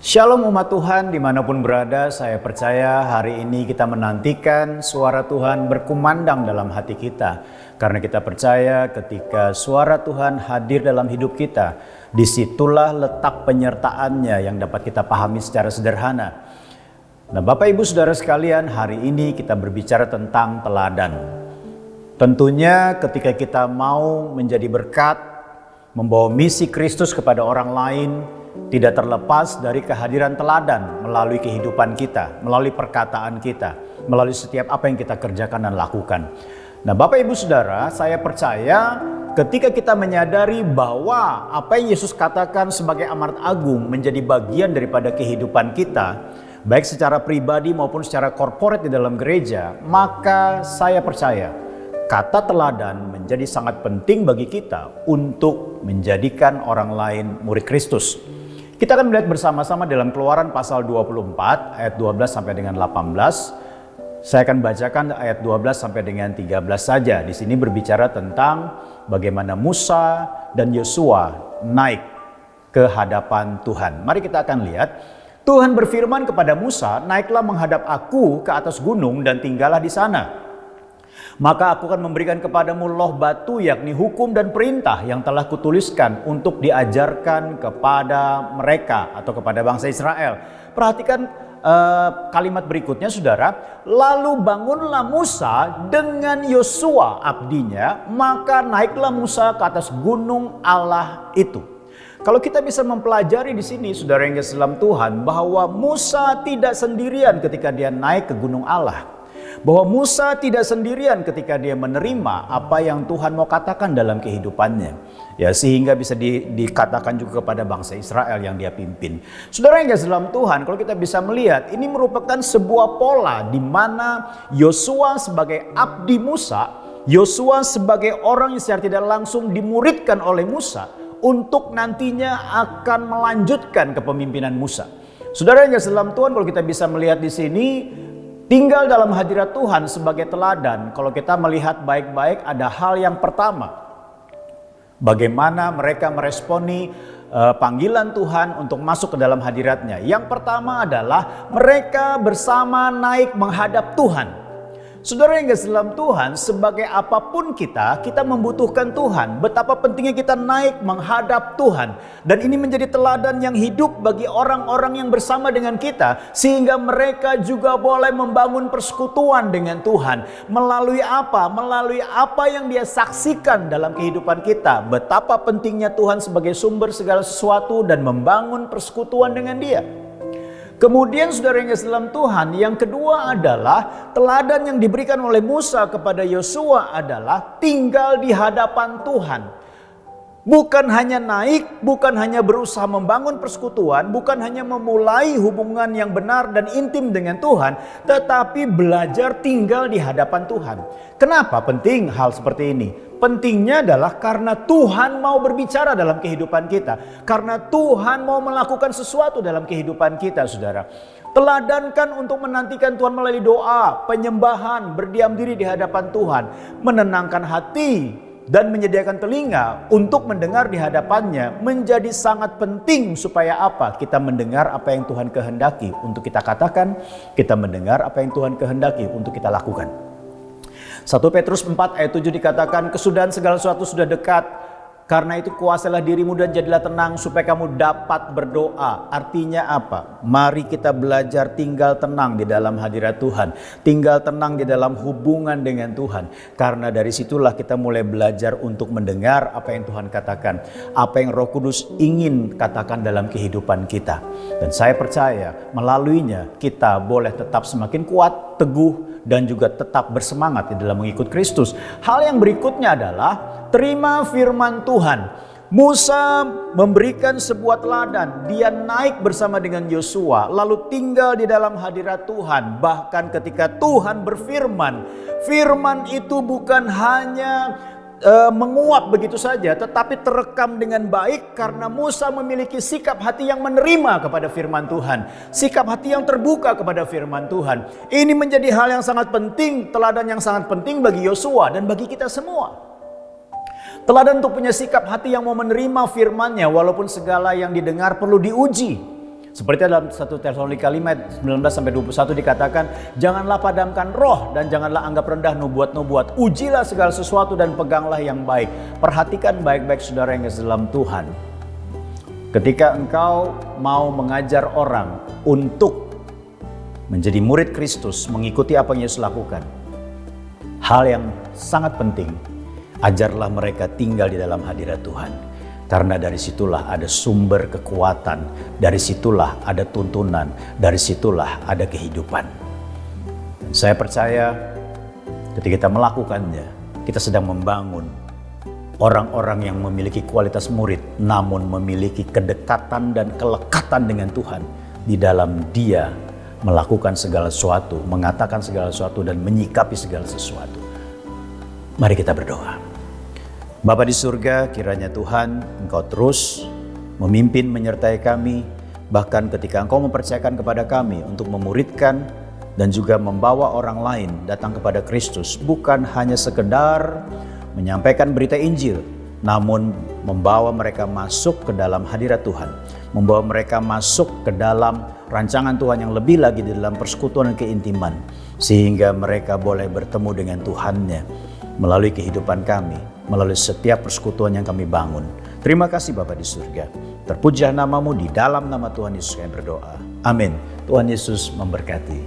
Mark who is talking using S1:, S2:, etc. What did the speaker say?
S1: Shalom umat Tuhan dimanapun berada, saya percaya hari ini kita menantikan suara Tuhan berkumandang dalam hati kita. Karena kita percaya ketika suara Tuhan hadir dalam hidup kita, disitulah letak penyertaannya yang dapat kita pahami secara sederhana. Nah Bapak Ibu Saudara sekalian, hari ini kita berbicara tentang teladan. Tentunya ketika kita mau menjadi berkat, membawa misi Kristus kepada orang lain, tidak terlepas dari kehadiran teladan melalui kehidupan kita, melalui perkataan kita, melalui setiap apa yang kita kerjakan dan lakukan. Nah Bapak Ibu Saudara, saya percaya ketika kita menyadari bahwa apa yang Yesus katakan sebagai amanat agung menjadi bagian daripada kehidupan kita, baik secara pribadi maupun secara korporat di dalam gereja, maka saya percaya kata teladan menjadi sangat penting bagi kita untuk menjadikan orang lain murid Kristus. Kita akan melihat bersama-sama dalam Keluaran pasal 24 ayat 12 sampai dengan 18. Saya akan bacakan ayat 12 sampai dengan 13 saja. Di sini berbicara tentang bagaimana Musa dan Yosua naik ke hadapan Tuhan. Mari kita akan lihat. Tuhan berfirman kepada Musa, "Naiklah menghadap aku ke atas gunung dan tinggallah di sana. Maka aku akan memberikan kepadamu loh batu, yakni hukum dan perintah yang telah kutuliskan untuk diajarkan kepada mereka atau kepada bangsa Israel." Perhatikan kalimat berikutnya saudara. "Lalu bangunlah Musa dengan Yosua abdinya, maka naiklah Musa ke atas gunung Allah itu." Kalau kita bisa mempelajari di sini saudara yang kasih dalam Tuhan, bahwa Musa tidak sendirian ketika dia naik ke gunung Allah. Bahwa Musa tidak sendirian ketika dia menerima apa yang Tuhan mau katakan dalam kehidupannya. Ya, sehingga bisa dikatakan juga kepada bangsa Israel yang dia pimpin. Saudara yang kasih dalam Tuhan, kalau kita bisa melihat, ini merupakan sebuah pola di mana Yosua sebagai abdi Musa, Yosua sebagai orang yang secara tidak langsung dimuridkan oleh Musa untuk nantinya akan melanjutkan kepemimpinan Musa. Saudara yang kasih dalam Tuhan, kalau kita bisa melihat di sini, tinggal dalam hadirat Tuhan sebagai teladan. Kalau kita melihat baik-baik, ada hal yang pertama. Bagaimana mereka meresponi panggilan Tuhan untuk masuk ke dalam hadiratnya. Yang pertama adalah mereka bersama naik menghadap Tuhan. Saudara yang kasih dalam Tuhan, sebagai apapun kita membutuhkan Tuhan. Betapa pentingnya kita naik menghadap Tuhan. Dan ini menjadi teladan yang hidup bagi orang-orang yang bersama dengan kita. Sehingga mereka juga boleh membangun persekutuan dengan Tuhan. Melalui apa? Melalui apa yang dia saksikan dalam kehidupan kita. Betapa pentingnya Tuhan sebagai sumber segala sesuatu dan membangun persekutuan dengan dia. Kemudian saudara yang kasih dalam Tuhan, yang kedua adalah teladan yang diberikan oleh Musa kepada Yosua adalah tinggal di hadapan Tuhan. Bukan hanya naik, bukan hanya berusaha membangun persekutuan, bukan hanya memulai hubungan yang benar dan intim dengan Tuhan, tetapi belajar tinggal di hadapan Tuhan. Kenapa penting hal seperti ini? Pentingnya adalah karena Tuhan mau berbicara dalam kehidupan kita. Karena Tuhan mau melakukan sesuatu dalam kehidupan kita, saudara. Teladankan untuk menantikan Tuhan melalui doa, penyembahan, berdiam diri di hadapan Tuhan. Menenangkan hati dan menyediakan telinga untuk mendengar di hadapannya menjadi sangat penting. Supaya apa? Kita mendengar apa yang Tuhan kehendaki untuk kita katakan. Kita mendengar apa yang Tuhan kehendaki untuk kita lakukan. 1 Petrus 4 ayat 7 dikatakan, "Kesudahan segala sesuatu sudah dekat. Karena itu kuasailah dirimu dan jadilah tenang supaya kamu dapat berdoa." Artinya apa? Mari kita belajar tinggal tenang di dalam hadirat Tuhan. Tinggal tenang di dalam hubungan dengan Tuhan. Karena dari situlah kita mulai belajar untuk mendengar apa yang Tuhan katakan. Apa yang Roh Kudus ingin katakan dalam kehidupan kita. Dan saya percaya melaluinya kita boleh tetap semakin kuat, teguh, dan juga tetap bersemangat di dalam mengikut Kristus. Hal yang berikutnya adalah terima firman Tuhan. Musa memberikan sebuah teladan. Dia naik bersama dengan Yosua, lalu tinggal di dalam hadirat Tuhan. Bahkan ketika Tuhan berfirman, firman itu bukan hanya menguap begitu saja, tetapi terekam dengan baik karena Musa memiliki sikap hati yang menerima kepada firman Tuhan, sikap hati yang terbuka kepada firman Tuhan. Ini menjadi hal yang sangat penting, teladan yang sangat penting bagi Yosua dan bagi kita semua. Teladan untuk punya sikap hati yang mau menerima firman-Nya walaupun segala yang didengar perlu diuji. Seperti dalam 1 Tesalonika 5 19-21 dikatakan, janganlah padamkan roh dan janganlah anggap rendah nubuat-nubuat. Ujilah segala sesuatu dan peganglah yang baik. Perhatikan baik-baik saudara yang kasih dalam Tuhan. Ketika engkau mau mengajar orang untuk menjadi murid Kristus, mengikuti apa yang Yesus lakukan, hal yang sangat penting, ajarlah mereka tinggal di dalam hadirat Tuhan. Karena dari situlah ada sumber kekuatan, dari situlah ada tuntunan, dari situlah ada kehidupan. Dan saya percaya ketika kita melakukannya, kita sedang membangun orang-orang yang memiliki kualitas murid, namun memiliki kedekatan dan kelekatan dengan Tuhan. Di dalam dia melakukan segala sesuatu, mengatakan segala sesuatu, dan menyikapi segala sesuatu. Mari kita berdoa. Bapa di surga, kiranya Tuhan Engkau terus memimpin menyertai kami, bahkan ketika Engkau mempercayakan kepada kami untuk memuridkan dan juga membawa orang lain datang kepada Kristus, bukan hanya sekedar menyampaikan berita Injil, namun membawa mereka masuk ke dalam hadirat Tuhan, membawa mereka masuk ke dalam rancangan Tuhan yang lebih lagi di dalam persekutuan dan keintiman, sehingga mereka boleh bertemu dengan Tuhannya melalui kehidupan kami, melalui setiap persekutuan yang kami bangun. Terima kasih Bapa di surga. Terpujilah namamu, di dalam nama Tuhan Yesus kami berdoa. Amin. Tuhan Yesus memberkati.